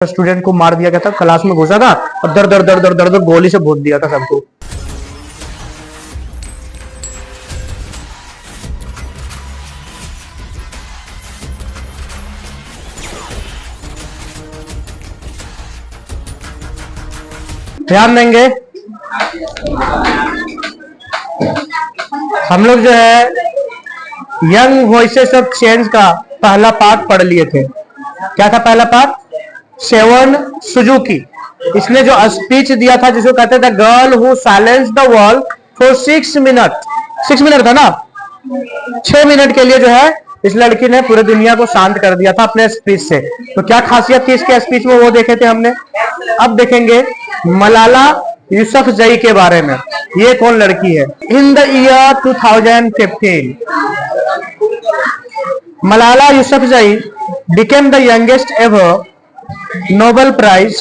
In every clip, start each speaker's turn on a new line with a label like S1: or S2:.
S1: Student को मार दिया गया था, क्लास में घुसा था और दर दर दर दर दर दर गोली से भून दिया था सबको। ध्यान देंगे हम लोग जो है यंग वॉइसेस ऑफ चेंज का पहला पार्ट पढ़ लिए थे। क्या था पहला पार्ट? Seven Suzuki. इसने जो स्पीच दिया था जिसको कहते थे girl who silence the world for 6 minute. 6 minute था ना, 6 मिनट के लिए जो है इस लड़की ने पूरी दुनिया को शांत कर दिया था अपने स्पीच से। तो क्या खासियत थी इसके स्पीच में वो देखे थे हमने। अब देखेंगे मलाला यूसुफजई के बारे में। ये कौन लड़की है? In the year 2015 Malala Yousafzai became the youngest ever Nobel Prize.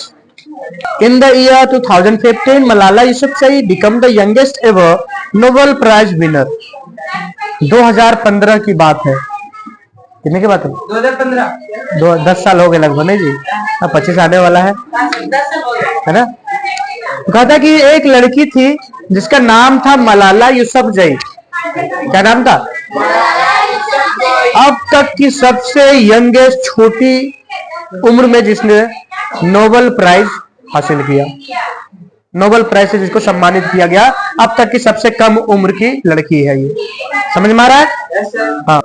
S1: In the year 2015, Malala Yousafzai became the youngest ever Nobel Prize winner. 2015 की बात है। कितने की बात है? 2015। 10 साल हो गए लगभग, नहीं जी? अब 25 आने वाला है ना। तो कहा था कि एक लड़की थी जिसका नाम था मलाला यूसुफजई। क्या नाम था? अब तक की सबसे यंगेस्ट, छोटी उम्र में जिसने नोबेल प्राइज हासिल किया। नोबेल प्राइज से जिसको सम्मानित किया गया, अब तक की सबसे कम उम्र की लड़की है ये। समझ में आ रहा है? हाँ।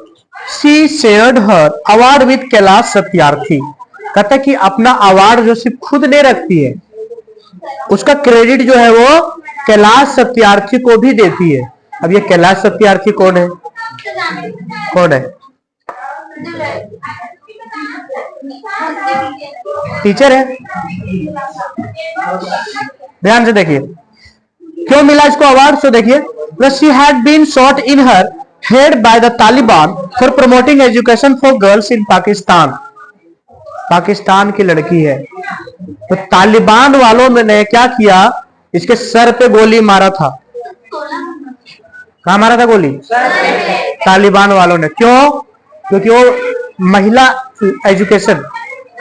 S1: She shared her award with Kailash Satyarthi. कहता है कि अपना अवार्ड जो सिर्फ खुद नहीं रखती है, उसका क्रेडिट जो है वो कैलाश सत्यार्थी को भी देती है। अब ये कैलाश सत्यार्थी कौन है? कौन है? टीचर है। ध्यान से देखिए क्यों मिला इसको अवार्ड। तो देखिए, she had been shot in her head by the Taliban for promoting education for girls in Pakistan. Pakistan की लड़की है, तो तालिबान वालों ने क्या किया, इसके सर पे गोली मारा था। कहां मारा था गोली? तालिबान वालों ने। क्यों? क्योंकि वो महिला एजुकेशन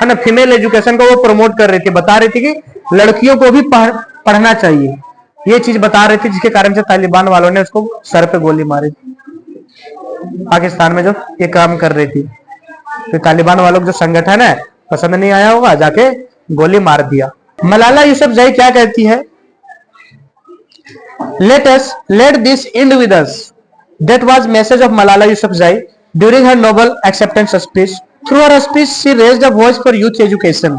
S1: है ना, फीमेल एजुकेशन को वो प्रमोट कर रही थी, बता रही थी कि लड़कियों को भी पढ़ना चाहिए। ये चीज बता रही थी, जिसके कारण से तालिबान वालों ने उसको सर पे गोली मारी थी। पाकिस्तान में जो ये काम कर रही थी, तो तालिबान वालों को जो संगठन है पसंद नहीं आया होगा, जाके गोली मार दिया। मलाला यूसुफजई क्या कहती है? let this end with us. That was message of Malala Yousafzai during her Nobel acceptance speech. Through her speech, she raised a voice for youth education.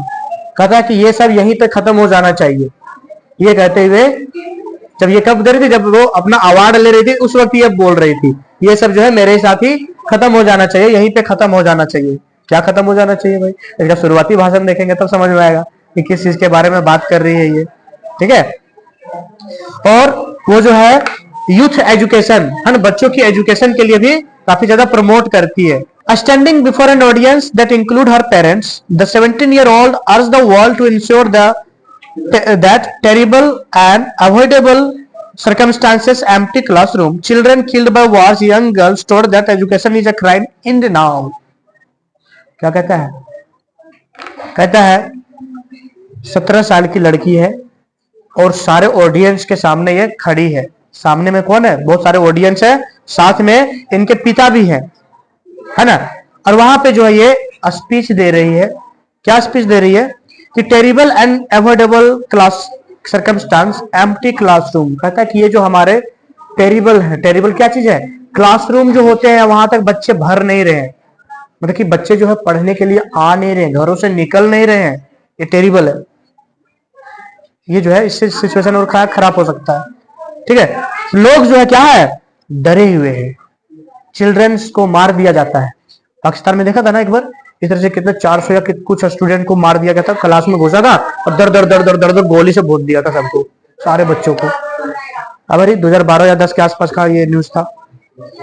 S1: कहता है कि ये सब यहीं पे खत्म हो जाना चाहिए। ये कहते हुए, जब ये कब दे रही थी, जब वो अपना अवार्ड ले रही थी, उस वक्त ये बोल रही थी ये सब जो है मेरे साथ ही खत्म हो जाना चाहिए, यहीं पे खत्म हो जाना चाहिए। क्या खत्म हो जाना चाहिए भाई? इसका शुरुआती भाषण देखेंगे तब समझ में आएगा कि किस चीज के बारे में बात कर रही है ये। ठीक है। और वो जो है यूथ एजुकेशन है ना, बच्चों की एजुकेशन के लिए भी काफी ज्यादा प्रमोट करती है। Standing before an audience that include her parents, the 17-year-old urged the world to ensure that terrible and avoidable circumstances, empty classroom, children killed by wars, young girls told that education is a crime in the now. क्या कहता है? कहता है 17 साल की लड़की है और सारे ऑडियंस के सामने ये खड़ी है। सामने में कौन है? बहुत सारे ऑडियंस है, साथ में इनके पिता भी हैं, है ना। और वहां पे जो है ये स्पीच दे रही है। क्या स्पीच दे रही है? कि terrible and avoidable class circumstance, empty classroom. कहता है कि ये जो हमारे टेरिबल है, टेरिबल क्या चीज है? क्लासरूम जो होते हैं वहां तक बच्चे भर नहीं रहे हैं, मतलब कि बच्चे जो है पढ़ने के लिए आ नहीं रहे, घरों से निकल नहीं रहे हैं, ये टेरिबल है। ये जो है इससे सिचुएशन और खराब हो सकता है। ठीक है। लोग जो है क्या है, डरे हुए हैं। चिल्ड्रंस को मार दिया जाता है। पाकिस्तान में देखा था ना एक बार, इस तरह से कितने 400 या कुछ स्टूडेंट को मार दिया गया था, क्लास में घुसा था और दर दर दर दर दर दर गोली से भून दिया था सबको, सारे बच्चों को। अब अरे 2012 या 10 के आसपास का ये न्यूज था।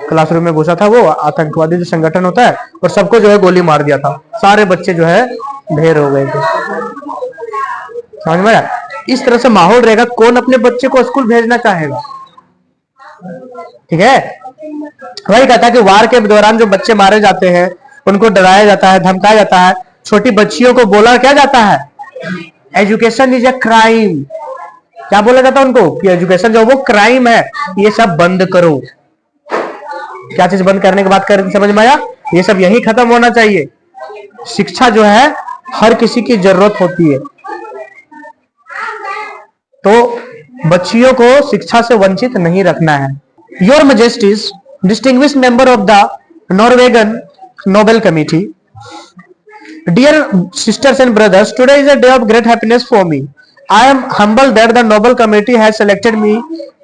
S1: क्लासरूम में घुसा था वो आतंकवादी जो संगठन होता है, और सबको जो है गोली मार दिया था। सारे बच्चे जो है ढेर हो गए थे। समझ में आया? इस तरह से माहौल रहेगा, कौन अपने बच्चे को स्कूल भेजना चाहेगा? ठीक है। वही कहता है कि वार के दौरान जो बच्चे मारे जाते हैं, उनको डराया जाता है, धमकाया जाता है। छोटी बच्चियों को बोला क्या जाता है? Education is a crime. क्या बोला जाता है उनको कि एजुकेशन जो वो क्राइम है, ये सब बंद करो। क्या चीज बंद करने की बात कर समझ में आया? ये सब यही खत्म होना चाहिए। शिक्षा जो है हर किसी की जरूरत होती है, तो बच्चियों को शिक्षा से वंचित नहीं रखना है। Your majesties, distinguished member of the Norwegian Nobel committee, dear sisters and brothers, today is a day of great happiness for me. I am humbled that the Nobel Committee has selected me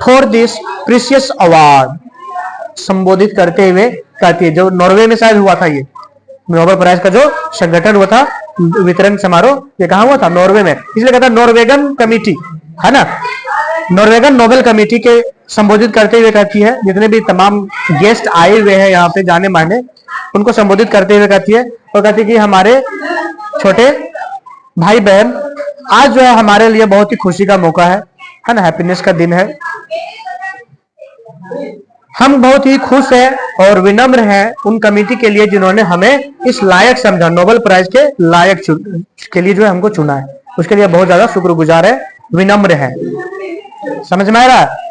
S1: for this precious award. संबोधित करते हुए कहती है, जो Norway में शायद हुआ था, ये नोबेल प्राइज का जो संगठन हुआ था, वितरण समारोह, ये कहाँ हुआ था? नॉर्वे में। इसलिए कहता है नॉर्वेगन कमिटी, है ना, नॉर्वेगन नोबेल कमिटी के संबोधित करते हुए कहती है, जितने भी तमाम गेस्ट आए हुए हैं यहाँ पे जाने माने, उनको संबोधित करते हुए कहती है, और कहती है कि हमारे छोटे भाई बहन, आज जो है हमारे लिए बहुत ही खुशी का मौका है ना, हैप्पीनेस का दिन है। हम बहुत ही खुश हैं और विनम्र हैं उन कमेटी के लिए जिन्होंने हमें इस लायक समझा, नोबेल प्राइज के लायक के लिए जो है हमको चुना है, उसके लिए बहुत ज्यादा शुक्रगुजार है, विनम्र है। समझ में आ रहा है?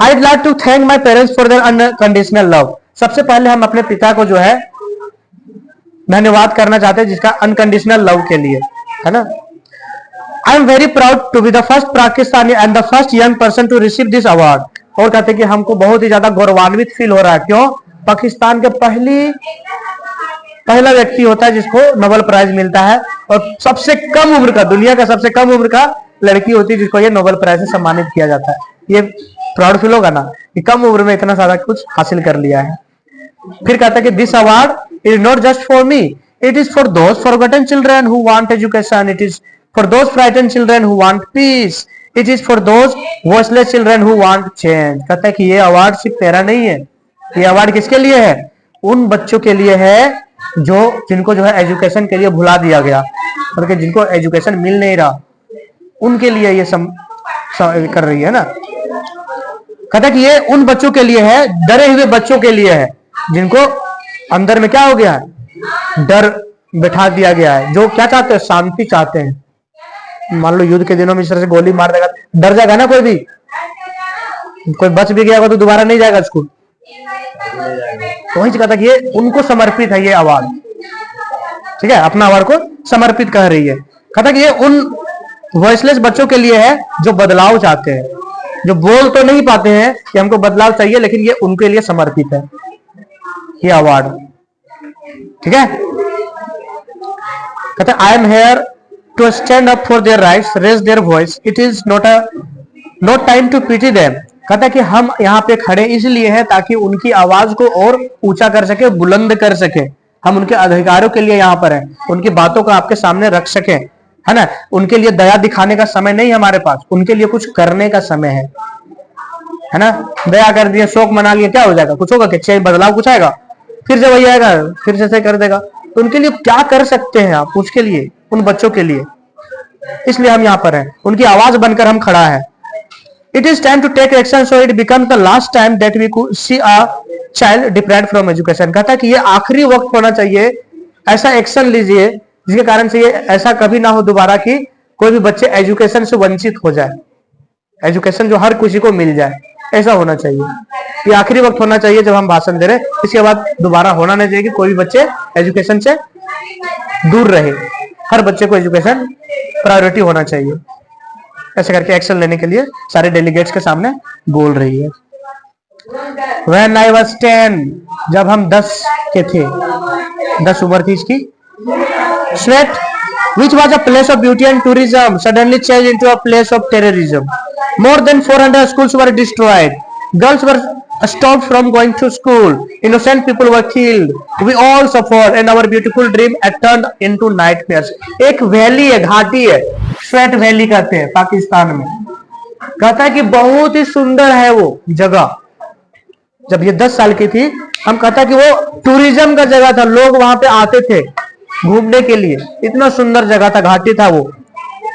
S1: I'd like to thank my parents for their unconditional love. सबसे पहले हम अपने पिता को जो है धन्यवाद करना चाहते हैं, जिसका अनकंडीशनल लव के लिए, है ना। I am very proud to be the first Pakistani and the first young person to receive this award. और कहते हैं कि हमको बहुत ही ज्यादा गौरवान्वित फील हो रहा है। क्यों? पाकिस्तान के पहला व्यक्ति होता है जिसको नोबेल प्राइज मिलता है, और सबसे कम उम्र का, दुनिया का सबसे कम उम्र का लड़की होती है जिसको ये नोबेल प्राइज से सम्मानित किया जाता है। ये प्राउड फील होगा ना कि कम उम्र में इतना सारा कुछ हासिल कर लिया है। फिर कहता है कि this award is not just for me, it is for those forgotten children who want education, it is for those frightened children who want piece, it is for those voiceless children who want change. कहता है कि ये award सिर्फ तेरा नहीं है, ये award किसके लिए है? उन बच्चों के लिए है जो जिनको जो है एजुकेशन के लिए भुला दिया गया, मतलब जिनको एजुकेशन मिल नहीं रहा, उनके लिए ये कर रही है ना। कहता है कि ये उन बच्चों के लिए है, डरे हुए बच्चों के लिए है, जिनको अंदर में क्या हो गया है? डर बैठा दिया गया है, जो क्या चाहते हैं? शांति चाहते हैं। मान लो युद्ध के दिनों में इस तरह से गोली मार देगा, डर जाएगा ना कोई भी, कोई बच भी गया तो दोबारा नहीं जाएगा स्कूल। तो वही कहता है कि ये उनको समर्पित है ये अवार्ड, ठीक है, अपना अवार्ड को समर्पित कर रही है। कहता है कि ये उन वॉइसलेस बच्चों के लिए है जो बदलाव चाहते हैं, जो बोल तो नहीं पाते हैं कि हमको बदलाव चाहिए, लेकिन ये उनके लिए समर्पित है ये अवार्ड, ठीक है। कहते हैं I am here to stand up for their rights, raise their voice, it is not time to pity them. कहता है कि हम यहाँ पे खड़े इसलिए हैं ताकि उनकी आवाज को और ऊंचा कर सके, बुलंद कर सके। हम उनके अधिकारों के लिए यहाँ पर हैं, उनकी बातों को आपके सामने रख सके, है ना। उनके लिए दया दिखाने का समय नहीं हमारे पास, उनके लिए कुछ करने का समय है ना। दया कर दिया, शोक मना लिया, क्या हो जाएगा? कुछ होगा? क्या बदलाव कुछ आएगा? फिर से वही आएगा, फिर से कर देगा। तो उनके लिए क्या कर सकते हैं आप? उसके लिए, उन बच्चों के लिए, इसलिए हम यहाँ पर हैं, उनकी आवाज बनकर हम खड़ा है। It is time to take action so it becomes the last time that we could see a child deprived from education. कहता है कि ये आखिरी वक्त होना चाहिए, ऐसा एक्शन लीजिए जिसके कारण से ये ऐसा कभी ना हो दोबारा कि कोई भी बच्चे एजुकेशन से वंचित हो जाए, एजुकेशन जो हर किसी को मिल जाए, ऐसा होना चाहिए। ये आखिरी वक्त होना चाहिए जब हम भाषण दे रहे, इसके बाद दोबारा होना नहीं चाहिए कि कोई भी बच्चे एजुकेशन से दूर रहे। हर बच्चे को एजुकेशन प्रायोरिटी होना चाहिए। ऐसे करके एक्शन लेने के लिए सारे डेलीगेट्स के सामने बोल रही है। When I was 10, जब हम 10 के थे, 10 उम्र थी इसकी, Sweat, which was a place of beauty and tourism, suddenly changed into a place of terrorism. More than 400 schools were destroyed. Girls were stopped from going to school. Innocent people were killed. We all suffered, and our beautiful dream had turned into nightmares. एक valley है, घाटी है, sweat valley कहते हैं पाकिस्तान में। कहता है कि बहुत ही सुंदर है वो जगह। जब ये 10 साल की थी, हम कहता है कि वो टूरिज्म का जगह था, लोग वहां पे आते थे घूमने के लिए, इतना सुंदर जगह था, घाटी था वो।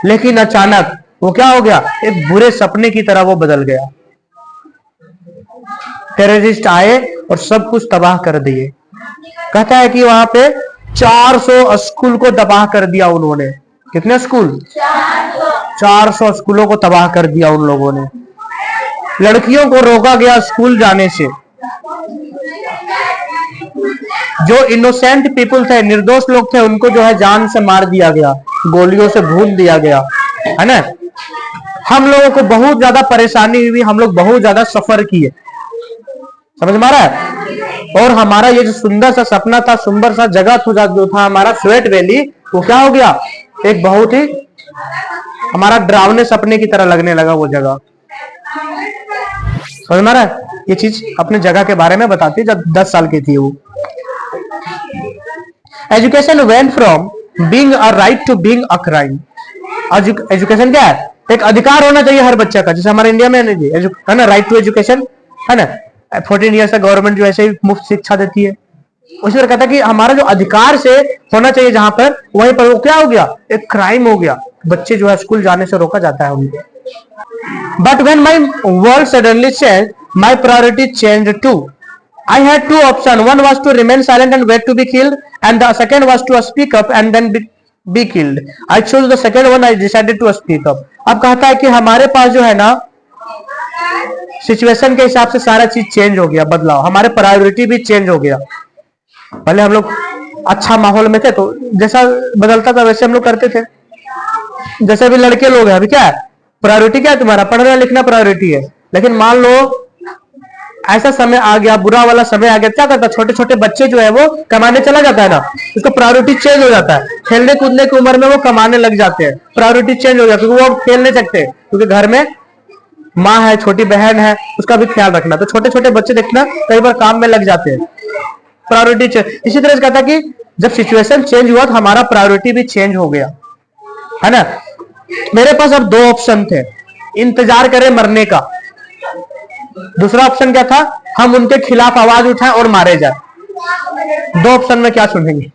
S1: लेकिन अचानक वो क्या हो गया? एक बुरे सपने की तरह वो बदल गया। टेररिस्ट आए और सब कुछ तबाह कर दिए। कहता है कि वहां पे 400 स्कूल को तबाह कर दिया उन्होंने। कितने स्कूल? 400 स्कूलों को तबाह कर दिया उन लोगों ने। लड़कियों को रोका गया स्कूल जाने से। जो इनोसेंट पीपल थे, निर्दोष लोग थे, उनको जो है जान से मार दिया गया, गोलियों से भून दिया गया, है ना। हम लोगों को बहुत ज्यादा परेशानी हुई, हम लोग बहुत ज्यादा सफर किए, समझ में आ रहा है। और हमारा ये जो सुंदर सा सपना था, सुंदर सा जगह जो था हमारा स्वेट वैली, वो क्या हो गया? एक बहुत ही हमारा डरावने सपने की तरह लगने लगा वो जगह। समझ में आ रहा है। ये चीज अपने जगह के बारे में बताती है जब 10 साल की थी वो। Education went from being a right to being a crime. Education क्या है? एक अधिकार होना चाहिए हर बच्चे का, जैसे हमारे इंडिया में है ना, राइट टू एजुकेशन, है ना। 14 ईयर्स का गवर्नमेंट जो ऐसे ही मुफ्त शिक्षा देती है। उसी तरह कहता है कि हमारा जो अधिकार से होना चाहिए जहां पर, वहीं पर वो क्या हो गया? एक क्राइम हो गया। बच्चे जो है स्कूल जाने से रोका जाता है उनको। But when my world suddenly changed, my priority changed too. I had two options. One was to remain silent and wait to be killed, and the second was to speak up and then be killed. I chose the second one. I decided to speak up. अब कहता है कि हमारे पास जो है ना, situation के हिसाब से सारा चीज चेंज हो गया, बदलाव, हमारे प्रायोरिटी भी चेंज हो गया। पहले हम लोग अच्छा माहौल में थे तो जैसा बदलता था वैसे हम लोग करते थे। जैसे भी लड़के लोग हैं, अभी क्या है प्रायोरिटी? क्या है तुम्हारा? पढ़ना लिखना प्रायोरिटी है। लेकिन मान लो ऐसा समय आ गया, बुरा वाला समय आ गया, क्या करता? छोटे छोटे बच्चे जो है वो कमाने चला जाता है ना, उसका प्रायोरिटी चेंज हो जाता है। खेलने कूदने की उम्र में वो कमाने लग जाते हैं, प्रायोरिटी चेंज हो जाती है, क्योंकि वो खेल नहीं सकते, क्योंकि घर में माँ है, छोटी बहन है, उसका भी ख्याल रखना। तो छोटे छोटे बच्चे देखना कई बार काम में लग जाते हैं, प्रायोरिटी चेंज। इसी तरह से कहता कि जब सिचुएशन चेंज हुआ तो हमारा प्रायोरिटी भी चेंज हो गया, है ना। मेरे पास अब दो ऑप्शन थे, इंतजार करें मरने का। दूसरा ऑप्शन क्या था? हम उनके खिलाफ आवाज उठाएं और मारे जाए। दो ऑप्शन में क्या चुनेंगे?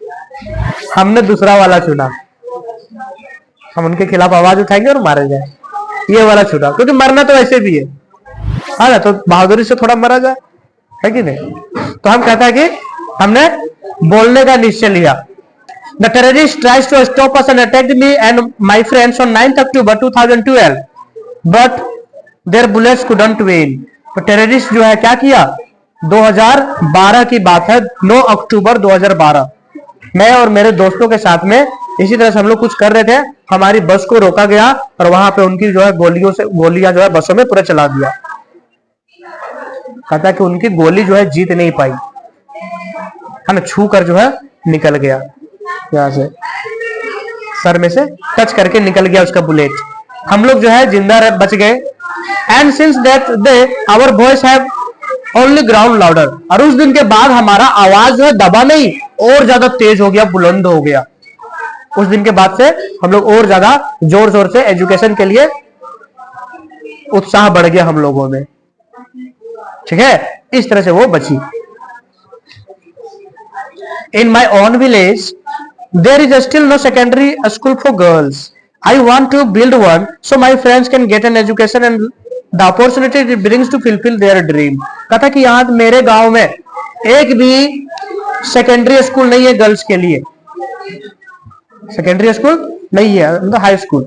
S1: हमने दूसरा वाला चुना, हम उनके खिलाफ आवाज उठाएंगे और मारे जाए, ये वाला चुना, क्योंकि मरना तो ऐसे भी है ना, तो बहादुरी से थोड़ा मरा जाए, है कि नहीं। तो हम कहता है कि हमने बोलने का निश्चय लिया। The terrorist tries to stop us and attacked me and my friends on 9th October 2012, but their bullets couldn't win. तो टेररिस्ट जो है क्या किया? 2012 की बात है, 9 अक्टूबर 2012, मैं और मेरे दोस्तों के साथ में इसी तरह से हम लोग कुछ कर रहे थे, हमारी बस को रोका गया और वहां पे उनकी जो है गोलियां जो है बसों में पूरा चला दिया। कहता है कि उनकी गोली जो है जीत नहीं पाई, है ना, छू कर जो है निकल गया, यहाँ से सर में से टच करके निकल गया उसका बुलेट। हम लोग जो है जिंदा बच गए। And since that day our voice have only ground louder. और उस दिन के बाद हमारा आवाज जो है दबा नहीं, और ज्यादा तेज हो गया, बुलंद हो गया। उस दिन के बाद से हम लोग और ज्यादा जोर जोर से एजुकेशन के लिए उत्साह बढ़ गया हम लोगों में, ठीक है। इस तरह से वो बची। In my own village there is still no secondary school for girls. I want to build one so my friends can get an education and the opportunity it brings to fulfill their dream. कहता कि यहाँ मेरे गांव में एक भी secondary school नहीं है गर्ल्स के लिए। सेकेंडरी स्कूल नहीं है, मतलब हाई स्कूल,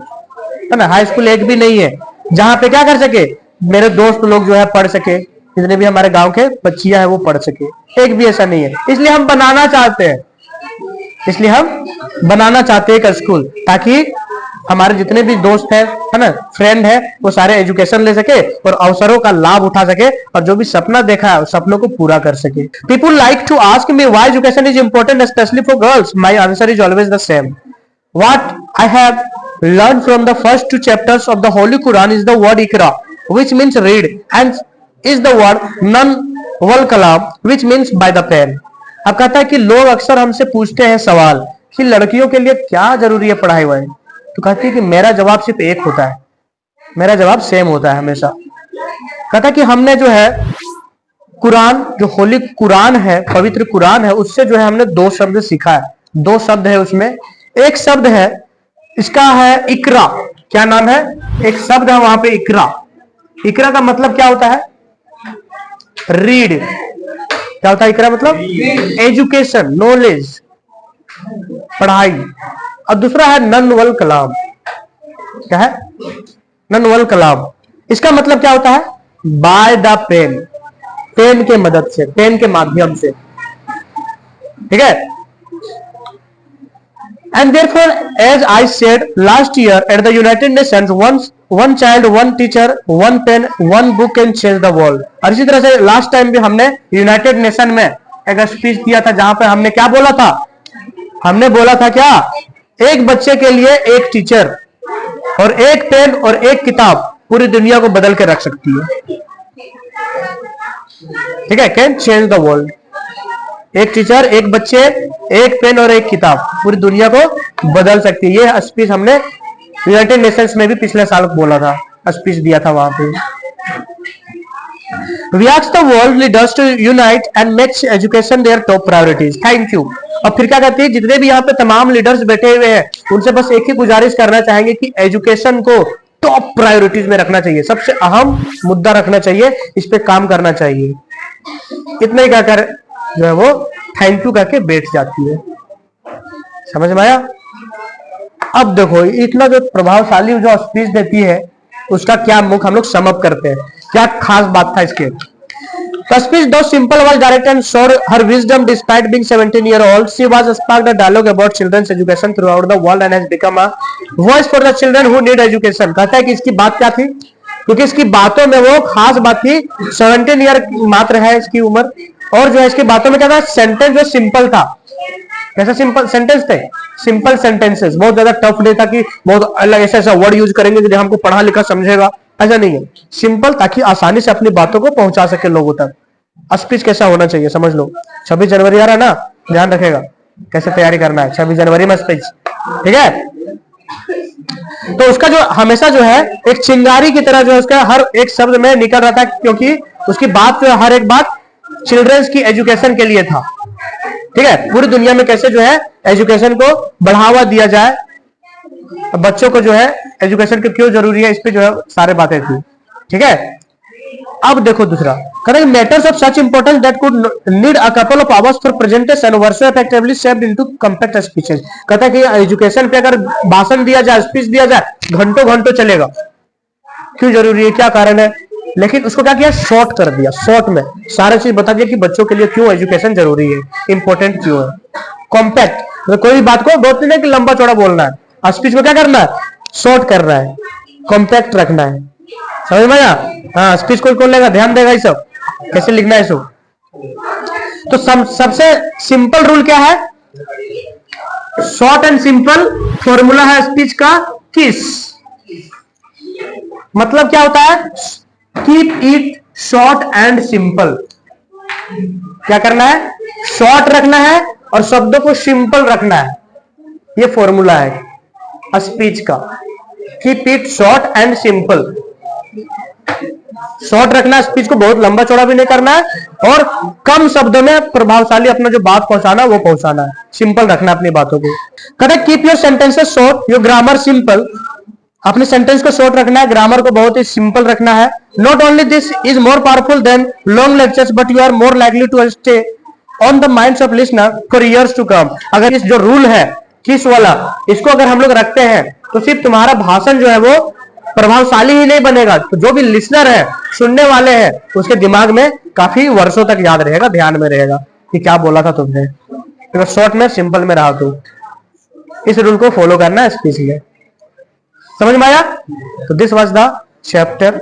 S1: है ना, हाई स्कूल एक भी नहीं है जहां पे क्या कर सके मेरे दोस्त लोग जो है पढ़ सके, जितने भी हमारे गांव के बच्चियां हैं वो पढ़ सके। एक भी ऐसा नहीं है। इसलिए हम बनाना चाहते हैं, एक स्कूल, ताकि हमारे जितने भी दोस्त है ना, फ्रेंड है, वो सारे एजुकेशन ले सके और अवसरों का लाभ उठा सके और जो भी सपना देखा है उस सपनों को पूरा कर सके। People like to ask me why education is important specially for girls. My answer is always the same. What I have learn from the first 2 chapters of the Holy Quran is the word ikra, which means read, and is the word nun wal kalam, which means by the pen. अब कहता है कि लोग अक्सर हमसे पूछते हैं सवाल कि लड़कियों के लिए क्या जरूरी है पढ़ाई वढ़ाई, तो कहती है कि मेरा जवाब सिर्फ एक होता है, मेरा जवाब सेम होता है हमेशा। कहता है कि हमने जो है कुरान, जो होली कुरान है, पवित्र कुरान है, उससे जो है हमने 2 शब्द सीखा है। 2 शब्द है उसमें। एक शब्द है इसका है इकरा। क्या नाम है? एक शब्द है वहां पे इकरा। इकरा का मतलब क्या होता है? रीड। क्या होता है इकरा मतलब? एजुकेशन, नॉलेज, पढ़ाई। और दूसरा है नन-वल कलाम। क्या है? नन-वल कलाम। इसका मतलब क्या होता है? बाय द पेन, पेन के मदद से, पेन के माध्यम से। ठीक है? And therefore, as I said last year at the United Nations, one child, one teacher, one pen, one book can change the world. और इसी तरह से लास्ट टाइम भी हमने यूनाइटेड नेशन में एक स्पीच दिया था, जहां पे हमने क्या बोला था? हमने बोला था क्या? एक बच्चे के लिए एक टीचर और एक पेन और एक किताब पूरी दुनिया को बदल के रख सकती है। ठीक है? Can change the world. एक टीचर, एक बच्चे, एक पेन और एक किताब पूरी दुनिया को बदल सकती है। ये स्पीच हमने यूनाइटेड नेशंस में भी पिछले साल बोला था, स्पीच दिया था वहां पे। We ask the world leaders to unite and make education their top priorities. Thank you. और फिर क्या कहती है? जितने भी यहाँ पे तमाम लीडर्स बैठे हुए हैं, उनसे बस एक ही गुजारिश करना चाहेंगे कि एजुकेशन को टॉप प्रायोरिटीज में रखना चाहिए, सबसे अहम मुद्दा रखना चाहिए, इस पे काम करना चाहिए। इतना ही कहकर जो है वो थैंक यू करके बैठ जाती है। समझ में आया? अब देखो, इतना जो प्रभावशाली जो स्पीच देती है, उसका क्या मुख हम लोग समअप करते हैं, क्या खास बात था इसके। The speech, though simple, was direct and showed her wisdom despite being 17-year-old. She was sparked a dialogue about children's education throughout the world and has become a voice for the children who need education. कहता है कि इसकी बात क्या थी? क्योंकि इसकी बातों में वो खास बात थी, 17 ईयर मात्र है इसकी उम्र, और जो है इसकी बातों में क्या था? सेंटेंस जो सिंपल था। कैसा सिंपल सेंटेंस थे? सिंपल सेंटेंसेस, बहुत ज्यादा टफ नहीं था कि बहुत अलग ऐसा ऐसा वर्ड यूज करेंगे जो हमको पढ़ा लिखा समझेगा, ऐसा नहीं है। सिंपल, ताकि आसानी से अपनी बातों को पहुंचा सके लोगों तक। स्पीच कैसा होना चाहिए समझ लो। 26 जनवरी आ रहा है ना, ध्यान रखेगा कैसे तैयारी करना है 26 जनवरी में स्पीच। ठीक है? तो उसका जो हमेशा जो है एक चिंगारी की तरह जो है उसका हर एक शब्द में निकल रहा था, क्योंकि उसकी बात जो है हर एक बात चिल्ड्रंस की एजुकेशन के लिए था। ठीक है? पूरी दुनिया में कैसे जो है एजुकेशन को बढ़ावा दिया जाए, बच्चों को जो है एजुकेशन के क्यों जरूरी है, इस पे जो है सारे बातें थी। ठीक है? अब देखो दूसरा, correct matters of such importance that could need a couple of hours for presentation were so effectively shaped into compact speeches. कहता है कि एजुकेशन पे अगर भाषण दिया जाए, स्पीच दिया जाए, घंटों घंटों चलेगा। क्यों जरूरी है, क्या कारण है? लेकिन उसको क्या किया? शॉर्ट कर दिया। शॉर्ट में सारा चीज बता दिया कि बच्चों के लिए क्यों एजुकेशन जरूरी है, इंपॉर्टेंट क्यों है। कॉम्पैक्ट, तो कोई बात को बहुत नहीं कि लंबा चौड़ा बोलना है, स्पीच में क्या करना है? शॉर्ट करना है, कॉम्पैक्ट रखना है। समझ में आया? हाँ, स्पीच कोई कौन लेगा, ध्यान देगा ये सब कैसे लिखना है सब। तो सबसे सिंपल रूल क्या है? शॉर्ट एंड सिंपल फॉर्मूला है स्पीच का किस। मतलब क्या होता है? Keep it short and simple. क्या करना है? शॉर्ट रखना है और शब्दों को सिंपल रखना है। ये फॉर्मूला है स्पीच का, keep it short and simple. Short रखना है, स्पीच को बहुत लंबा चौड़ा भी नहीं करना है, और कम शब्दों में प्रभावशाली अपना जो बात पहुंचाना वो पहुंचाना है। सिंपल रखना है अपनी बातों को। Correct, keep your sentences short, your grammar simple. अपने सेंटेंस को शॉर्ट रखना है, ग्रामर को बहुत ही सिंपल रखना है। Not only this is more powerful than long lectures, but you are more likely to stay on the minds of listener for years to come. अगर इस जो रूल है किस वाला, इसको अगर हम लोग रखते हैं तो सिर्फ तुम्हारा भाषण जो है वो प्रभावशाली ही नहीं बनेगा, तो जो भी लिसनर है, सुनने वाले हैं, उसके दिमाग में काफी वर्षों तक याद रहेगा, ध्यान में रहेगा कि क्या बोला था तुमने। तो शॉर्ट में सिंपल में रहा तो इस रूल को फॉलो करना है स्पीच में। समझ में आया? तो दिस वाज द चैप्टर